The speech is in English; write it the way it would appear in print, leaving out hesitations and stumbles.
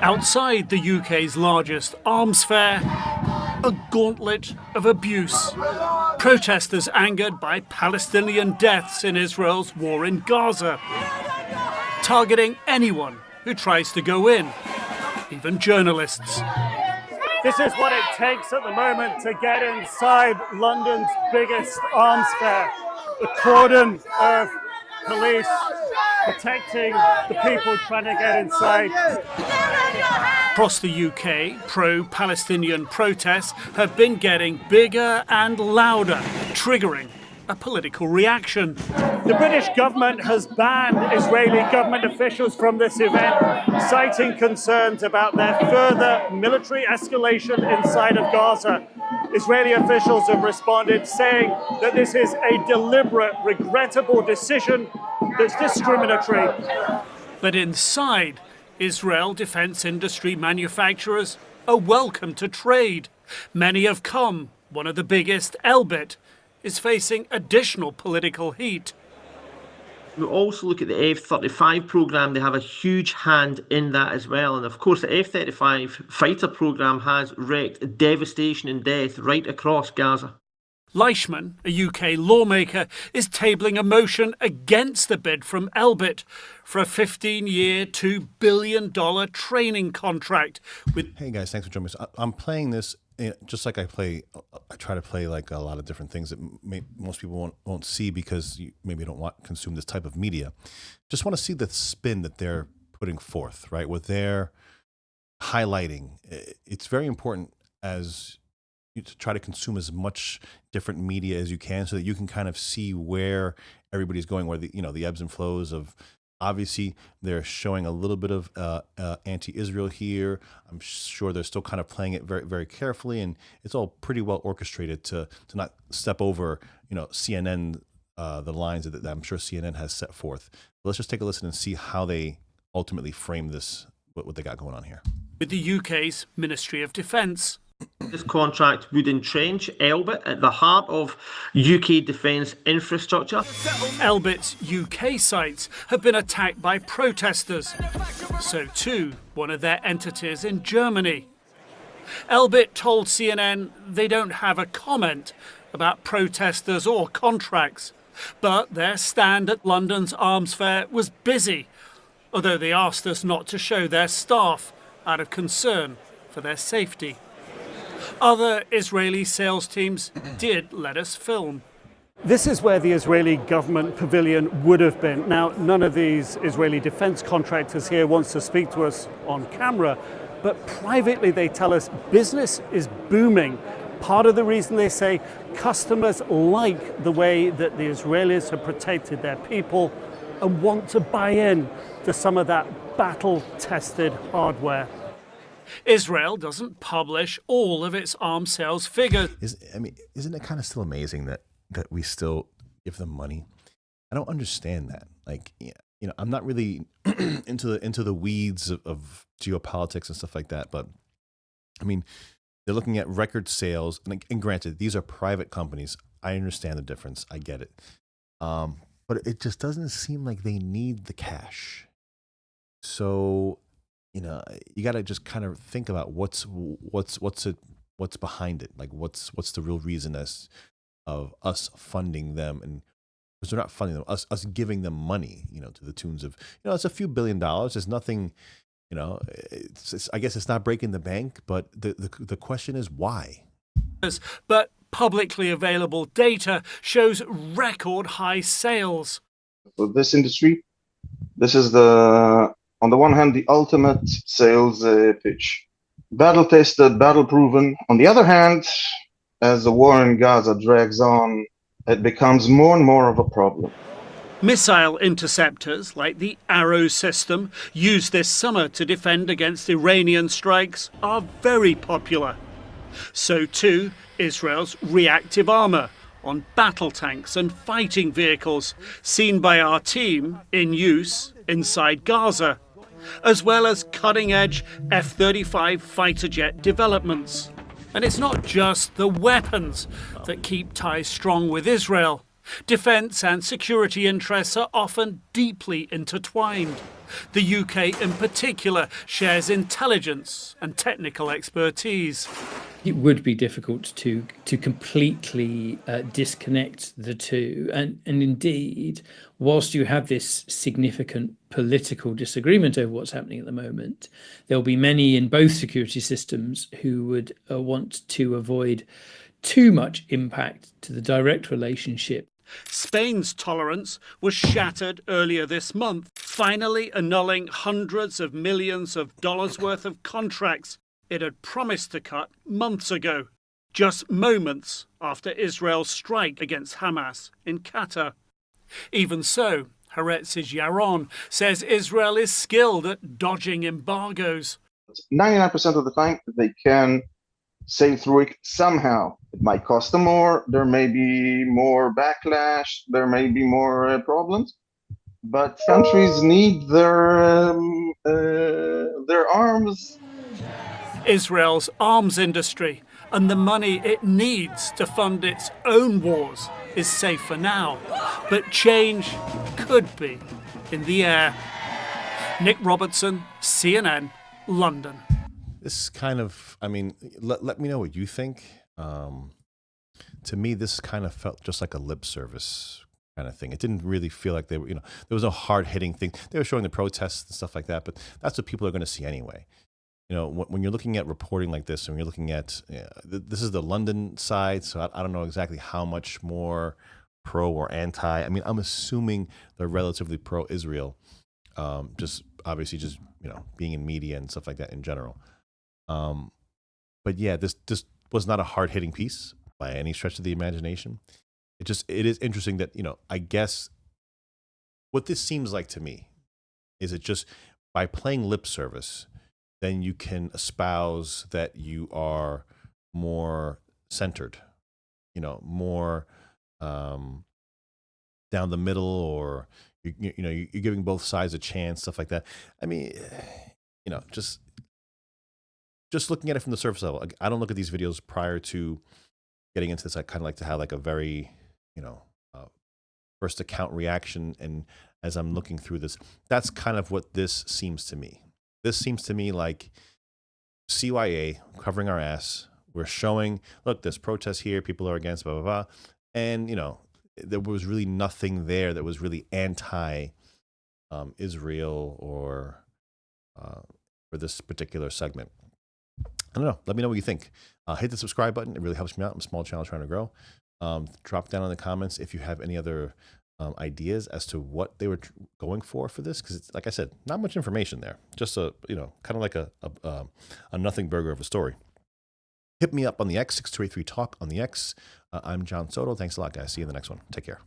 Outside the UK's largest arms fair, a gauntlet of abuse. Protesters angered by Palestinian deaths in Israel's war in Gaza, targeting anyone who tries to go in, even journalists. This is what it takes at the moment to get inside London's biggest arms fair. A cordon of police protecting the people trying to get inside. Across the UK, pro-Palestinian protests have been getting bigger and louder, triggering a political reaction. The British government has banned Israeli government officials from this event, citing concerns about their further military escalation inside of Gaza. Israeli officials have responded, saying that this is a deliberate, regrettable decision that's discriminatory. But inside, Israel defense industry manufacturers are welcome to trade. Many have come. One of the biggest, Elbit, is facing additional political heat. We also look at the F-35 programme. They have a huge hand in that as well. And of course, the F-35 fighter programme has wreaked devastation and death right across Gaza. Leishman, a UK lawmaker, is tabling a motion against the bid from Elbit for a 15-year, $2 billion training contract with... Hey guys, thanks for joining us. I'm playing this just like I try to play like a lot of different things that most people won't see because you maybe don't consume this type of media. Just want to see the spin that they're putting forth, right? What they're highlighting. It's very important as you to try to consume as much different media as you can so that you can kind of see where everybody's going, where the ebbs and flows of. Obviously, they're showing a little bit of anti-Israel here. I'm sure they're still kind of playing it very, very carefully, and it's all pretty well orchestrated to not step over, CNN, the lines that I'm sure CNN has set forth. But let's just take a listen and see how they ultimately frame this, what they got going on here. With the UK's Ministry of Defence. This contract would entrench Elbit at the heart of UK defence infrastructure. Elbit's UK sites have been attacked by protesters. So too, one of their entities in Germany. Elbit told CNN they don't have a comment about protesters or contracts, but their stand at London's arms fair was busy, although they asked us not to show their staff out of concern for their safety. Other Israeli sales teams did let us film. This is where the Israeli government pavilion would have been. Now, none of these Israeli defense contractors here wants to speak to us on camera, but privately they tell us business is booming. Part of the reason they say customers like the way that the Israelis have protected their people and want to buy in to some of that battle-tested hardware. Israel doesn't publish all of its arms sales figures. Isn't it kind of still amazing that we still give them money? I don't understand that. I'm not really into the weeds of geopolitics and stuff like that, but they're looking at record sales, and granted, these are private companies. I understand the difference. I get it, but it just doesn't seem like they need the cash. So. You got to just kind of think about what's behind it. Like what's the real reason of us funding them, and because they're not funding them, us giving them money, to the tunes of, it's a few $1 billion. There's nothing, I guess it's not breaking the bank, but the question is why. But publicly available data shows record high sales. For this industry, this is on the one hand, the ultimate sales pitch. Battle-tested, battle-proven. On the other hand, as the war in Gaza drags on, it becomes more and more of a problem. Missile interceptors like the Arrow system, used this summer to defend against Iranian strikes, are very popular. So too, Israel's reactive armour on battle tanks and fighting vehicles, seen by our team in use inside Gaza, as well as cutting-edge F-35 fighter jet developments. And it's not just the weapons that keep ties strong with Israel. Defence and security interests are often deeply intertwined. The UK in particular shares intelligence and technical expertise. It would be difficult to completely disconnect the two, and indeed, whilst you have this significant political disagreement over what's happening at the moment, there'll be many in both security systems who would want to avoid too much impact to the direct relationship. Spain's tolerance was shattered earlier this month, finally annulling hundreds of millions of dollars worth of contracts it had promised to cut months ago, just moments after Israel's strike against Hamas in Qatar. Even so, Haaretz's Yaron says Israel is skilled at dodging embargoes. 99% of the time, they can sail through it somehow. It might cost them more, there may be more backlash, there may be more problems, but countries need their arms. Israel's arms industry and the money it needs to fund its own wars is safe for now, but change could be in the air. Nick Robertson, CNN, London. This kind of, I mean, let me know what you think. To me, this kind of felt just like a lip service kind of thing. It didn't really feel like they were, there was no hard-hitting thing. They were showing the protests and stuff like that, but that's what people are going to see anyway. When you're looking at reporting like this, and you're looking at, this is the London side, so I don't know exactly how much more pro or anti. I mean, I'm assuming they're relatively pro-Israel, just obviously just, being in media and stuff like that in general. But yeah, this was not a hard-hitting piece by any stretch of the imagination. It is interesting that, I guess what this seems like to me is it just by playing lip service, then you can espouse that you are more centered, more down the middle, or you're giving both sides a chance, stuff like that. I mean, just looking at it from the surface level, I don't look at these videos prior to getting into this. I kind of like to have like a very, first account reaction. And as I'm looking through this, that's kind of what this seems to me. This seems to me like CYA covering our ass. We're showing, look, there's protests here. People are against blah, blah, blah. And, there was really nothing there that was really anti-Israel or for this particular segment. I don't know. Let me know what you think. Hit the subscribe button. It really helps me out. I'm a small channel trying to grow. Drop down in the comments if you have any other ideas as to what they were going for this, because it's, like I said, not much information there. Just a kind of like a nothing burger of a story. Hit me up on the X, 6283 Talk on the X. I'm John Soto. Thanks a lot, guys. See you in the next one. Take care.